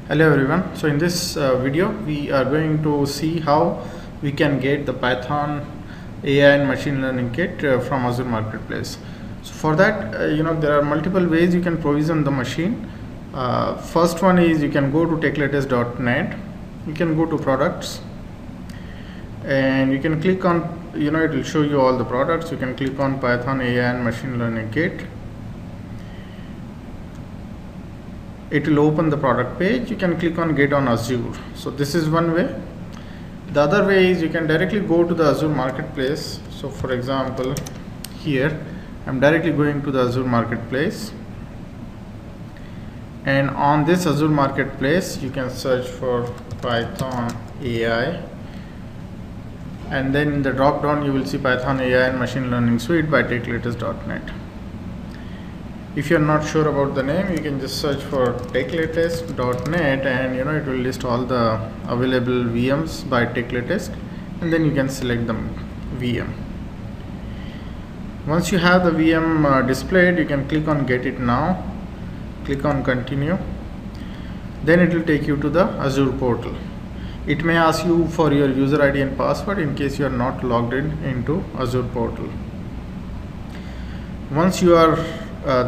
Hello everyone. So in this video we are going to see how we can get the Python AI and machine learning kit from Azure Marketplace. So for that there are multiple ways you can provision the machine. First one is you can go to Techlatestnet, you can go to products and you can click on it will show you all the products. You can click on Python AI and machine learning kit. It will open the product page. You can click on get on Azure. So this is one way. The other way is you can directly go to the Azure Marketplace. So for example, here I'm directly going to the Azure Marketplace, and on this Azure Marketplace you can search for Python AI, and then in the drop down you will see Python AI and Machine Learning Suite by Techlatest.net. If you are not sure about the name, you can just search for Techlatest.net and it will list all the available VMs by Techlatest, and then you can select the VM. Once you have the VM displayed, you can click on get it now, click on continue, then it will take you to the Azure portal. It may ask you for your user ID and password in case you are not logged in into Azure portal. Once you are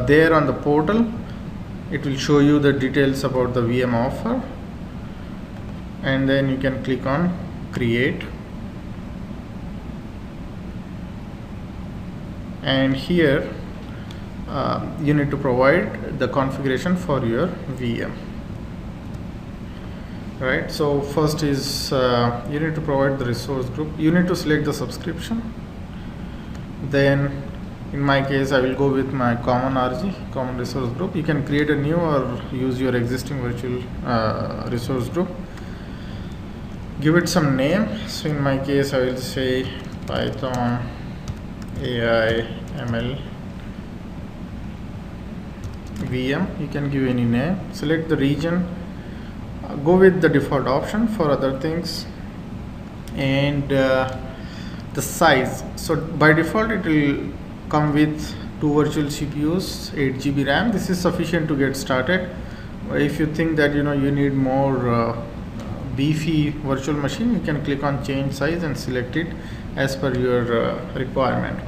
there on the portal, it will show you the details about the VM offer, and then you can click on create, and here you need to provide the configuration for your VM. Right, so first is you need to provide the resource group. You need to select the subscription. Then in my case I will go with my common RG, common resource group. You can create a new or use your existing virtual resource group. Give it some name. So in my case I will say Python AI ML VM. You can give any name. Select the region. Go with the default option for other things, and the size. So by default it will come with 2 virtual CPUs, 8 GB RAM. This is sufficient to get started. If you think that you need more beefy virtual machine, you can click on change size and select it as per your requirement,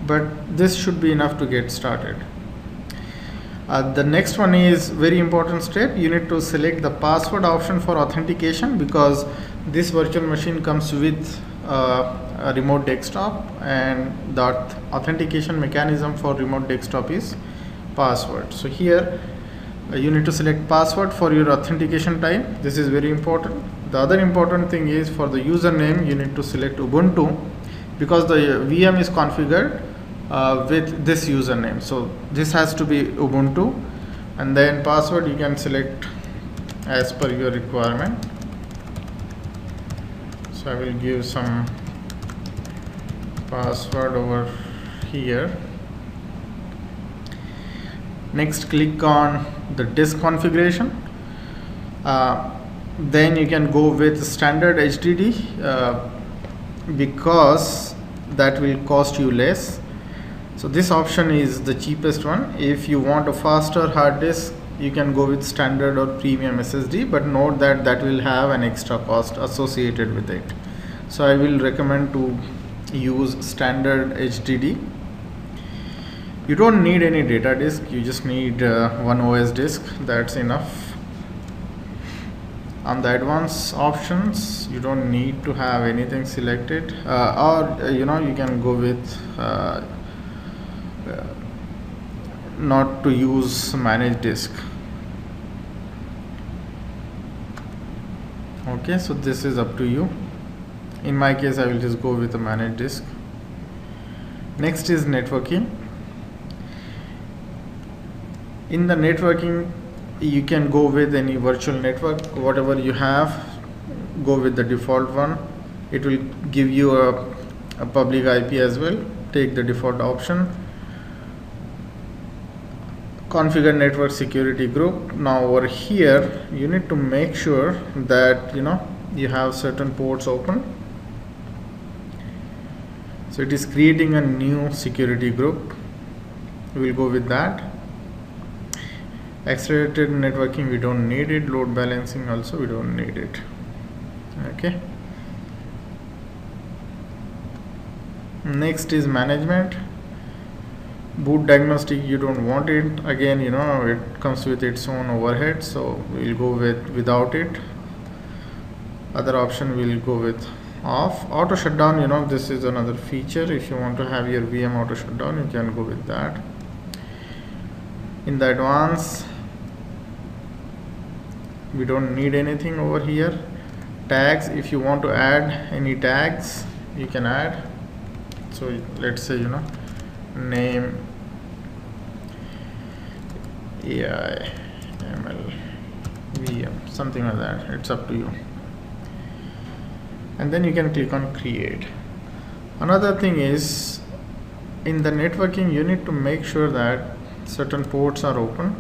but this should be enough to get started. The next one is very important step. You need to select the password option for authentication, because this virtual machine comes with a remote desktop, and the authentication mechanism for remote desktop is password. So here you need to select password for your authentication type. This is very important. The other important thing is for the username you need to select Ubuntu, because the VM is configured with this username. So this has to be Ubuntu, and then password you can select as per your requirement. So I will give some password over here. Next, click on the disk configuration. Then you can go with standard HDD because that will cost you less. So this option is the cheapest one. If you want a faster hard disk, you can go with standard or premium SSD, but note that that will have an extra cost associated with it. So I will recommend to use standard HDD. You don't need any data disk, you just need one OS disk, that's enough. On the advanced options, you don't need to have anything selected, or you can go with not to use manage disk. Okay, so this is up to you. In my case I will just go with the manage disk. Next is networking. In the networking you can go with any virtual network, whatever you have, go with the default one. It will give you a public IP as well. Take the default option. Configure network security group. Now over here you need to make sure that you have certain ports open. So it is creating a new security group. We will go with that. Accelerated networking, we don't need it. Load balancing also, we don't need it. Okay. Next is management. Boot diagnostic, you don't want it. Again, it comes with its own overhead, so we'll go with without it. Other option we'll go with off. Auto shutdown, this is another feature. If you want to have your VM auto shutdown, you can go with that. In the advanced, we don't need anything over here. Tags, if you want to add any tags, you can add. So let's say name AI ML VM, something like that. It's up to you. And then you can click on create. Another thing is, in the networking, you need to make sure that certain ports are open.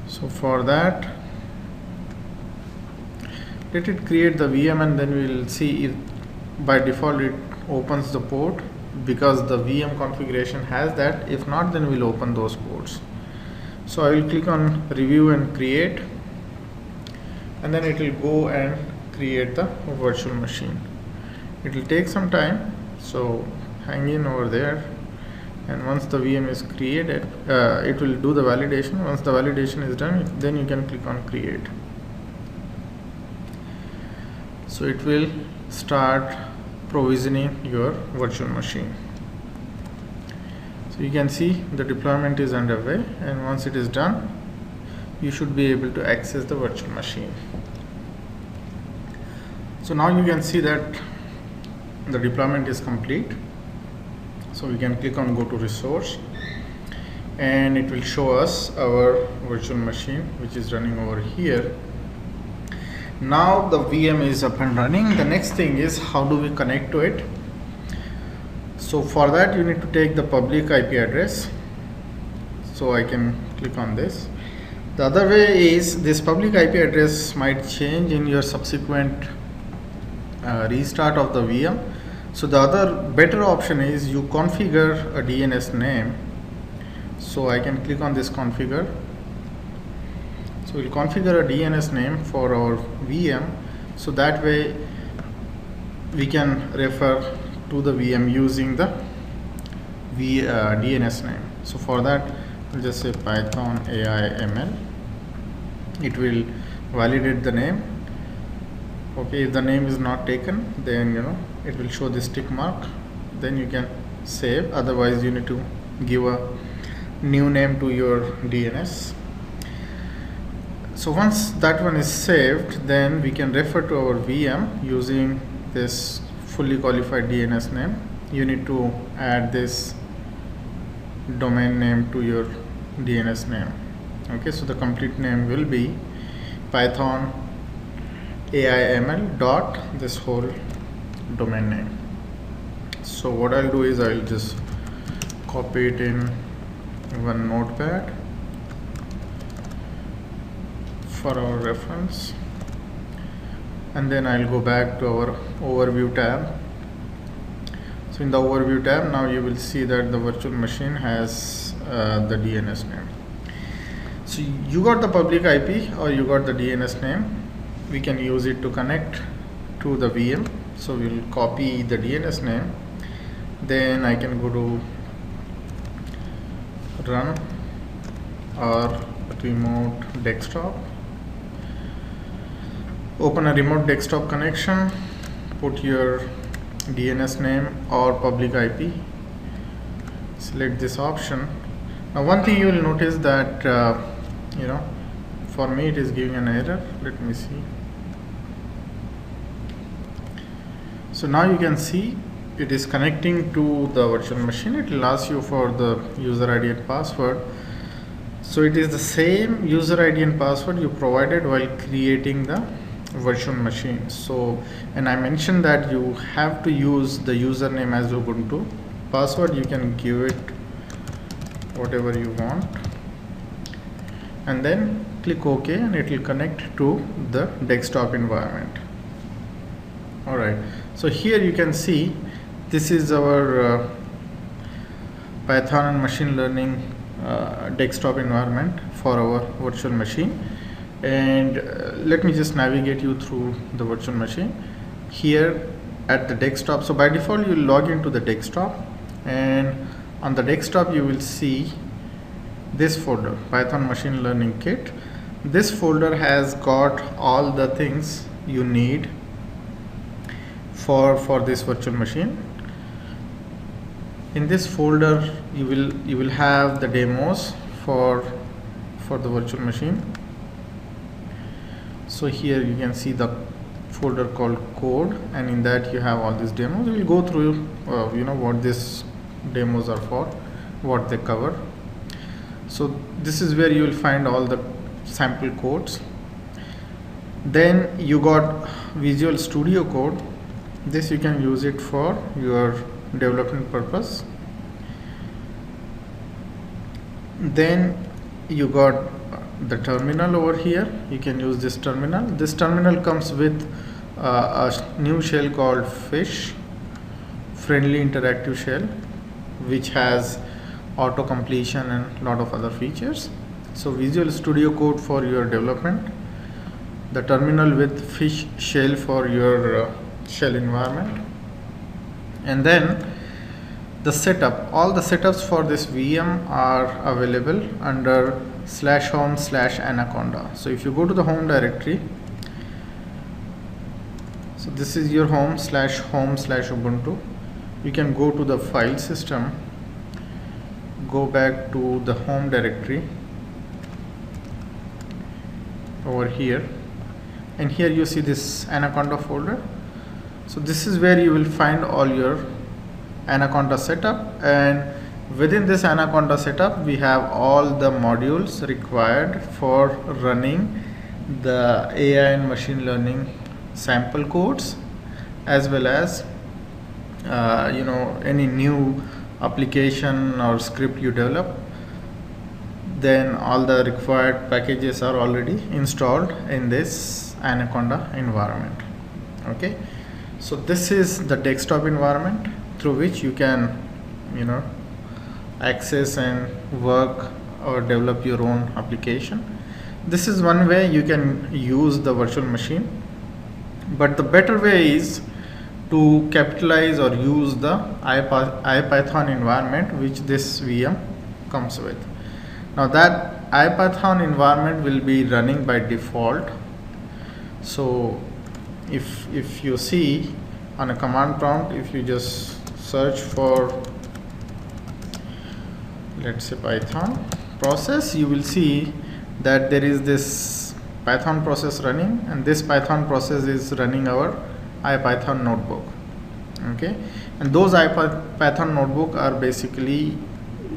So for that, let it create the VM, and then we'll see if by default it opens the port, because the VM configuration has that. If not, then we'll open those ports. So I will click on review and create, and then it will go and create the virtual machine. It will take some time, so hang in over there. And once the VM is created, it will do the validation. Once the validation is done, then you can click on create. So it will start provisioning your virtual machine. So you can see the deployment is underway, and once it is done, you should be able to access the virtual machine. So now you can see that the deployment is complete. So we can click on go to resource, and it will show us our virtual machine, which is running over here. Now the VM is up and running. The next thing is, how do we connect to it? So for that, you need to take the public IP address. So I can click on this. The other way is, this public IP address might change in your subsequent restart of the VM. So the other better option is you configure a DNS name. So I can click on this configure. So we'll configure a DNS name for our VM, so that way we can refer to the VM using the DNS name. So for that, we'll just say Python AI ML. It will validate the name. Okay, if the name is not taken, then it will show this tick mark. Then you can save. Otherwise, you need to give a new name to your DNS. So once that one is saved, then we can refer to our VM using this fully qualified DNS name. You need to add this domain name to your DNS name. Okay, so the complete name will be Python AIML dot this whole domain name. So what I'll do is, I'll just copy it in one notepad for our reference, and then I'll go back to our overview tab. So in the overview tab, now you will see that the virtual machine has the DNS name. So you got the public IP or you got the DNS name. We can use it to connect to the VM. So we'll copy the DNS name, then I can go to run or remote desktop, open a remote desktop connection, put your DNS name or public IP, select this option. Now one thing you will notice that for me it is giving an error. Let me see. So now you can see it is connecting to the virtual machine. It will ask you for the user ID and password. So it is the same user ID and password you provided while creating the virtual machine. So, and I mentioned that you have to use the username as Ubuntu. Password, you can give it whatever you want, and then click OK, and it will connect to the desktop environment. Alright, so here you can see this is our Python and machine learning desktop environment for our virtual machine. And let me just navigate you through the virtual machine here at the desktop. So by default you will log into the desktop, and on the desktop you will see this folder, Python Machine Learning Kit. This folder has got all the things you need for this virtual machine. In this folder you will have the demos for the virtual machine. So here you can see the folder called code, and in that you have all these demos. We will go through what these demos are for, what they cover. So this is where you will find all the sample codes. Then you got Visual Studio Code. This you can use it for your development purpose. Then you got the terminal over here. You can use this terminal. This terminal comes with a new shell called Fish, friendly interactive shell, which has auto completion and a lot of other features. So Visual Studio Code for your development, the terminal with Fish shell for your shell environment, and then the setup. All the setups for this VM are available under /home/Anaconda. So if you go to the home directory, so this is your home/home/Ubuntu. You can go to the file system, go back to the home directory over here, and here you see this Anaconda folder. So this is where you will find all your Anaconda setup, and within this Anaconda setup we have all the modules required for running the AI and machine learning sample codes, as well as any new application or script you develop. Then all the required packages are already installed in this Anaconda environment. Okay, so this is the desktop environment through which you can access and work or develop your own application. This is one way you can use the virtual machine, but the better way is to capitalize or use the iPython environment which this VM comes with. Now that iPython environment will be running by default. So if you see on a command prompt, if you just search for, let's say, Python process, you will see that there is this Python process running, and this Python process is running our iPython notebook. Okay, and those iPython notebook are basically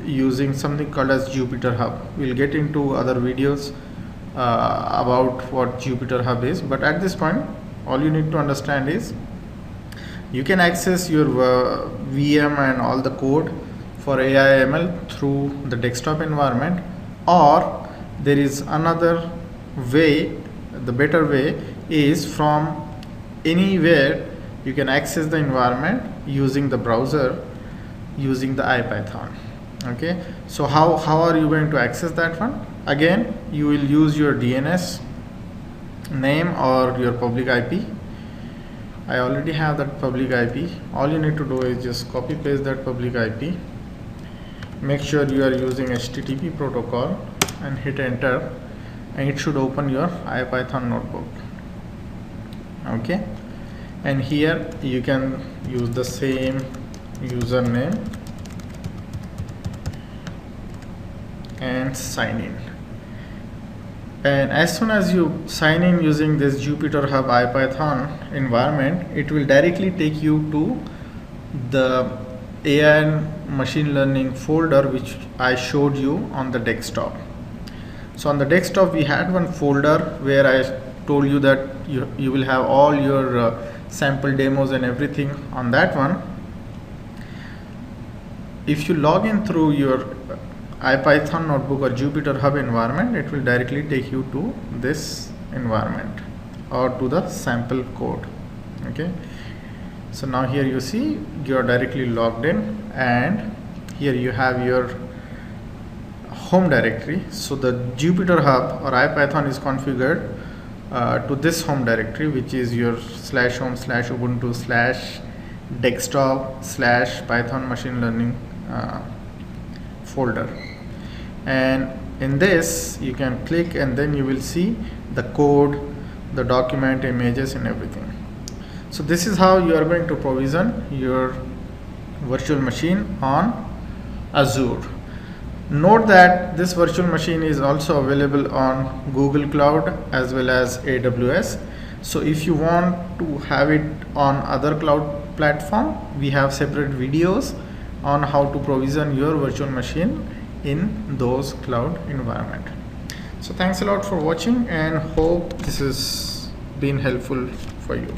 using something called as Jupyter Hub. We'll get into other videos about what Jupyter Hub is, but at this point all you need to understand is you can access your VM and all the code for AI ML through the desktop environment, or there is another way. The better way is from anywhere you can access the environment using the browser, using the iPython. Okay, so how are you going to access that one? Again, you will use your DNS name or your public IP. I already have that public IP. All you need to do is just copy paste that public IP. Make sure you are using HTTP protocol and hit enter, and it should open your iPython notebook. Okay, and here you can use the same username and sign in. And as soon as you sign in using this Jupyter Hub iPython environment, it will directly take you to the AI and machine learning folder which I showed you on the desktop. So on the desktop we had one folder where I told you that you will have all your sample demos and everything on that one. If you log in through your iPython notebook or Jupyter Hub environment, it will directly take you to this environment or to the sample code. Okay, so now here you see you are directly logged in, and here you have your home directory. So the Jupyter Hub or iPython is configured to this home directory, which is your /home/ubuntu/desktop/python machine learning folder. And in this you can click, and then you will see the code, the document, images, and everything. So this is how you are going to provision your virtual machine on Azure. Note that this virtual machine is also available on Google Cloud as well as AWS. So if you want to have it on other cloud platform, we have separate videos on how to provision your virtual machine in those cloud environment. So thanks a lot for watching, and hope this has been helpful for you.